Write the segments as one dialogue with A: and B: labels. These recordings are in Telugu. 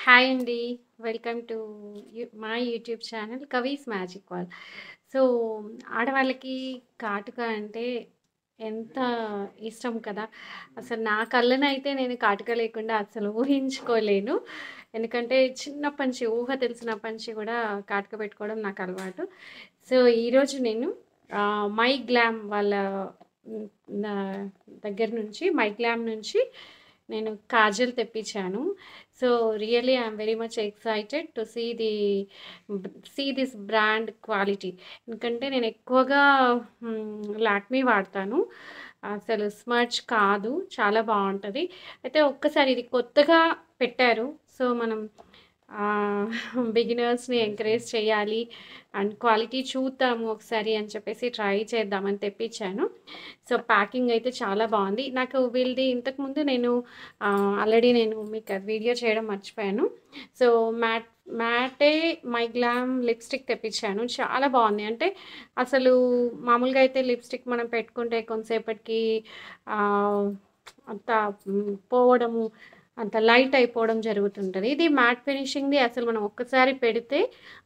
A: హాయ్ అండి. Welcome to my YouTube channel 'Kavi's magic wall'. So, ఆడవాళ్ళకి కాటుక అంటే ఎంత ఇష్టం కదా! అసలు నా కళ్ళనైతే నేను కాటుక లేకుండా అసలు ఊహించుకోలేను. ఎందుకంటే చిన్నప్పటి నుంచి ఊహ తెలిసినప్పటి నుంచి కూడా కాటుక పెట్టుకోవడం నాకు అలవాటు. సో, ఈరోజు నేను మై గ్లామ్ వాళ్ళ హ్మ్, నా దగ్గర నుంచి మై గ్లామ్ నుంచి నేను కాజల్ తెప్పించాను. So, really I'm very much excited to see this brand quality. ఎందుకంటే నేను ఎక్కువగా లాక్మీ వాడతాను. అసలు స్మర్చ్ కాదు. చాలా బావుంటది. అయితే ఒక్కసారి ఇది కొత్తగా పెట్టారు. సో, మనం బిగినర్స్‌ని ఎంకరేజ్ చేయాలి అండ్ క్వాలిటీ చూద్దాము ఒకసారి అని చెప్పేసి ట్రై చేద్దామని తెప్పించాను. సో, ప్యాకింగ్ అయితే చాలా బావుంది. నాకు వీళ్ళది ఇంతకుముందు ఆల్రెడీ నేను మీకు అది వీడియో చేయడం మర్చిపోయాను. సో, మ్యాటే మై గ్లామ్ లిప్‌స్టిక్ తెప్పించాను. చాలా బావుంది. అంటే అసలు మామూలుగా అయితే లిప్‌స్టిక్ మనం పెట్టుకుంటే కొంతసేపటికి ఆహ్, అంత పోవడము, అంత లైట్ అయిపోవడం జరుగుతుంటది. ఇది మ్యాట్ ఫినిషింగ్‌ది అసలు మనం ఒక్కసారి పెడితే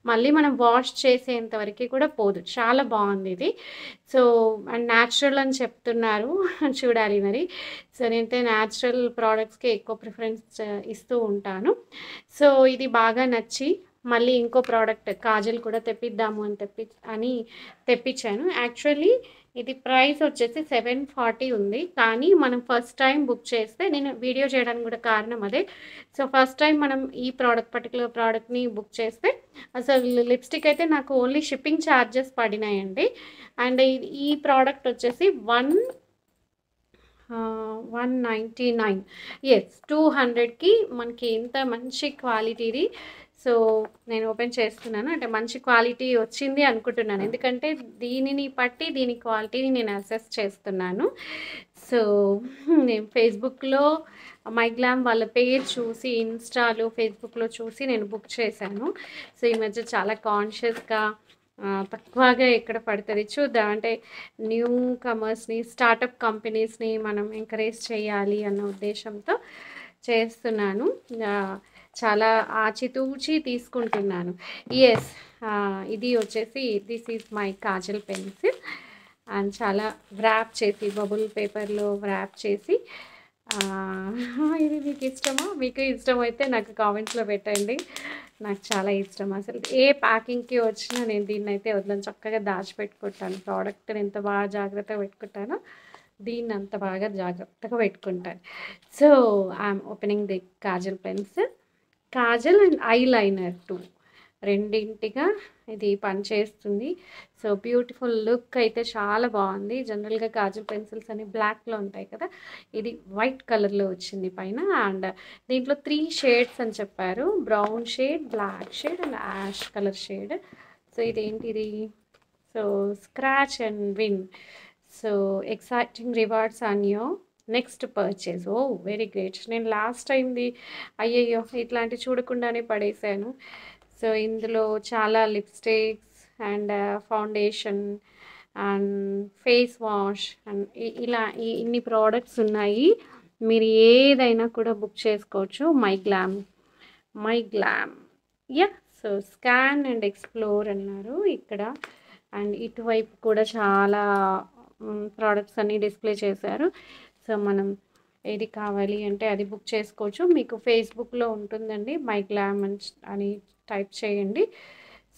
A: మళ్ళీ మనం వాష్ చేసేంత వరకి కూడా పోదు. చాలా బావుంది ఇది. సో, అండ్ న్యాచురల్ అని చెప్తున్నారు. చూడాలి మరి. సో, నేనైతే న్యాచురల్ ప్రొడక్ట్స్‌కే ఎక్కువ ప్రిఫరెన్స్ ఇస్తూ ఉంటాను. సో, ఇది బాగా నచ్చి మళ్ళీ ఇంకో ప్రోడక్ట్ కాజల్ కూడా తెప్పిద్దాము అని తెప్పించాను. యాక్చువల్లీ ఇది ప్రైస్ వచ్చేసి 740 ఉంది. కానీ మనం ఫస్ట్ టైం బుక్ చేస్తే నేను వీడియో చేయడానికి కూడా కారణం అదే. సో, ఫస్ట్ టైం మనం ఈ పర్టిక్యులర్ ప్రోడక్ట్‌ని బుక్ చేస్తే అసలు లిప్‌స్టిక్ అయితే నాకు ఓన్లీ షిప్పింగ్ ఛార్జెస్ పడినాయండి. అండ్ ఈ ప్రోడక్ట్ వచ్చేసి 199. యెస్. 200కి మనకి ఇంత మంచి క్వాలిటీది. సో, నేను ఓపెన్ చేస్తున్నాను. అంటే మంచి క్వాలిటీ వచ్చింది అనుకుంటున్నాను. ఎందుకంటే దీనిని బట్టి దీని క్వాలిటీని నేను అసెస్ చేస్తున్నాను. సో, నేను ఫేస్‌బుక్‌లో మైగ్లామ్ వాళ్ళ పేజ్ చూసి ఫేస్‌బుక్‌లో చూసి నేను బుక్ చేశాను. సో, ఈ మధ్య చాలా కాన్షియస్‌గా తక్కువగా ఎక్కడ పడతది చూద్దాం. అంటే న్యూ కమర్స్‌ని, స్టార్టప్ కంపెనీస్‌ని మనం ఎంకరేజ్ చేయాలి అన్న ఉద్దేశంతో చేస్తున్నాను. చాలా ఆచితూచి తీసుకుంటున్నాను. యెస్. ఇది వచ్చేసి this is my Kajal pencil. And చాలా వ్రాప్ చేసి బబుల్ పేపర్‌లో వ్రాప్ చేసి ఇది మీకు ఇష్టమా? మీకు ఇష్టమైతే నాకు కామెంట్స్‌లో పెట్టండి. నాకు చాలా ఇష్టం. అసలు ఏ ప్యాకింగ్‌కి వచ్చినా నేను దీన్నైతే వదలను. చక్కగా దాచిపెట్టుకుంటాను. ప్రోడక్ట్‌ని ఎంత బాగా జాగ్రత్తగా పెట్టుకుంటానో, దీన్ని అంత బాగా జాగ్రత్తగా పెట్టుకుంటాను. So, I'm opening the kajal pencil. Kajal and eyeliner two రెండింటిగా ఇది పనిచేస్తుంది. సో, బ్యూటిఫుల్ లుక్ అయితే చాలా బాగుంది. జనరల్‌గా కాజల్ పెన్సిల్స్ అన్ని బ్లాక్‌లో ఉంటాయి కదా! ఇది వైట్ కలర్‌లో వచ్చింది పైన. అండ్ దీంట్లో 3 షేడ్స్ అని చెప్పారు. Brown shade, black shade and ash colour shade. So, ఇదేంటిది? So, scratch and win. So, exciting rewards on your next purchase. Oh! Very great. నేను లాస్ట్ టైమ్‌ది అయ్యయ్యో! ఇట్లాంటివి చూడకుండానే పడేశాను. సో, ఇందులో చాలా lipsticks and foundation and face wash and ఇన్ని ప్రోడక్ట్స్ ఉన్నాయి. మీరు ఏదైనా కూడా బుక్ చేసుకోవచ్చు. My glam. Yeah! So, scan and explore అన్నారు ఇక్కడ. అండ్ ఇటువైపు కూడా చాలా ప్రోడక్ట్స్ అన్నీ డిస్‌ప్లే చేశారు. సో, మనం ఏది కావాలి అంటే అది బుక్ చేసుకోవచ్చు. మీకు ఫేస్‌బుక్‌లో ఉంటుందండి. మై గ్లామ్ అని టైప్ చేయండి.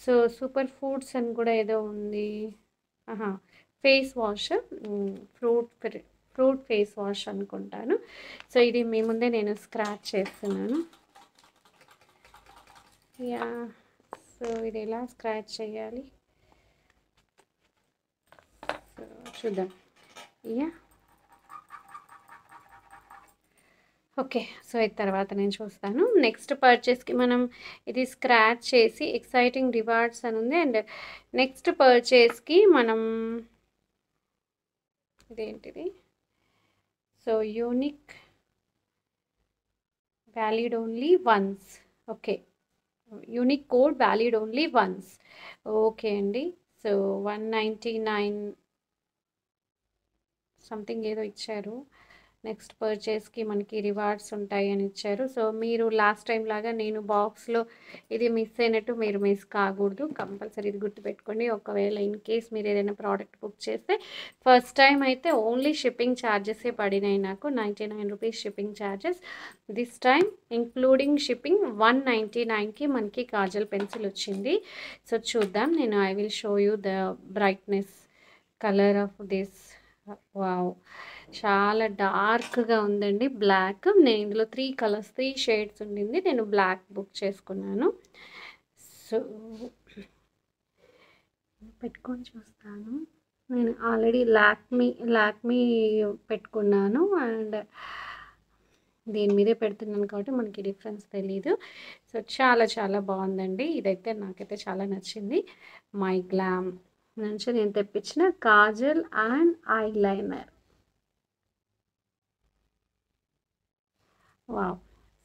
A: సో, సూపర్ ఫుడ్స్ అని కూడా ఏదో ఉంది. ఆహా! Face wash fruit fruit face wash అనుకుంటాను. సో, ఇది మీ ముందే నేను స్క్రాచ్ చేస్తున్నాను. యాహ్! సో, ఇది ఎలా స్క్రాచ్ చేయాలి? సో, చూద్దాం. యాహ్! ఓకే. సో, ఇది తర్వాత నేను చూస్తాను. నెక్స్ట్ పర్చేస్‌కి మనం ఇది స్క్రాచ్ చేసి ఎక్సైటింగ్ రివార్డ్స్ అని ఉంది. అండ్ నెక్స్ట్ పర్చేస్‌కి మనం ఇదేంటిది? So, unique valid only once. Okay. Unique code valid only once. Okay అండి. సో, 199 సంథింగ్ ఏదో ఇచ్చారు. నెక్స్ట్ పర్చేస్కి మనకి రివార్డ్స్ ఉంటాయి అని ఇచ్చారు. సో మీరు లాస్ట్ టైం లాగా నేను బాక్స్లో ఇది మిస్ అయినట్టు మీరు మిస్ కాకూడదు. కంపల్సరీ ఇది గుర్తుపెట్టుకోండి. ఒకవేళ ఇన్ కేస్ మీరు ఏదైనా ప్రోడక్ట్ బుక్ చేస్తే ఫస్ట్ టైం అయితే ఓన్లీ షిప్పింగ్ ఛార్జెసే పడినాయి నాకు, 99 rupees shipping charges. This time including shipping 199కి మనకి కాజల్ పెన్సిల్ వచ్చింది. సో చూద్దాం, నేను I will show you the brightness colour of this. Wow, చాలా డార్క్గా ఉందండి బ్లాక్. నేను ఇందులో 3 కలర్స్ 3 షేడ్స్ ఉండింది, నేను బ్లాక్ బుక్ చేసుకున్నాను. సో పెట్టుకొని చూస్తాను. నేను ఆల్రెడీ లాక్మీ పెట్టుకున్నాను అండ్ దీని మీదే పెడుతున్నాను కాబట్టి మనకి డిఫరెన్స్ తెలీదు. సో చాలా చాలా బాగుందండి, ఇదైతే నాకైతే చాలా నచ్చింది. మై గ్లామ్ నుంచి నేను తెప్పించిన Kajal and eyeliner. Wow,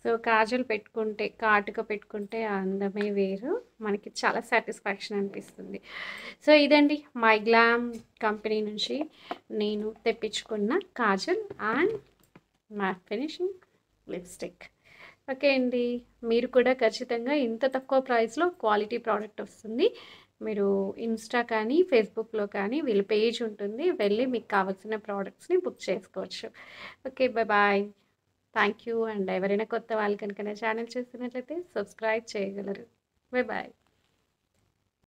A: so Kajal పెట్టుకుంటే కాటుక పెట్టుకుంటే ఆ అందమే వేరు, మనకి చాలా సాటిస్ఫాక్షన్ అనిపిస్తుంది. సో ఇదండి మై గ్లామ్ కంపెనీ నుంచి నేను తెప్పించుకున్న kajal and matte finishing lipstick. Okay అండి, మీరు కూడా ఖచ్చితంగా ఇంత తక్కువ ప్రైస్లో క్వాలిటీ ప్రోడక్ట్ వస్తుంది. మీరు ఇన్స్టా కానీ ఫేస్బుక్లో కానీ వీళ్ళ పేజ్ ఉంటుంది, వెళ్ళి మీకు కావాల్సిన ప్రోడక్ట్స్ని బుక్ చేసుకోవచ్చు. Okay, bye. Thank you. And ఎవరైనా కొత్త వాళ్ళు కనుక నా ఛానల్ చూస్తున్నట్లయితే సబ్స్క్రైబ్ చేయగలరు. బాయ్.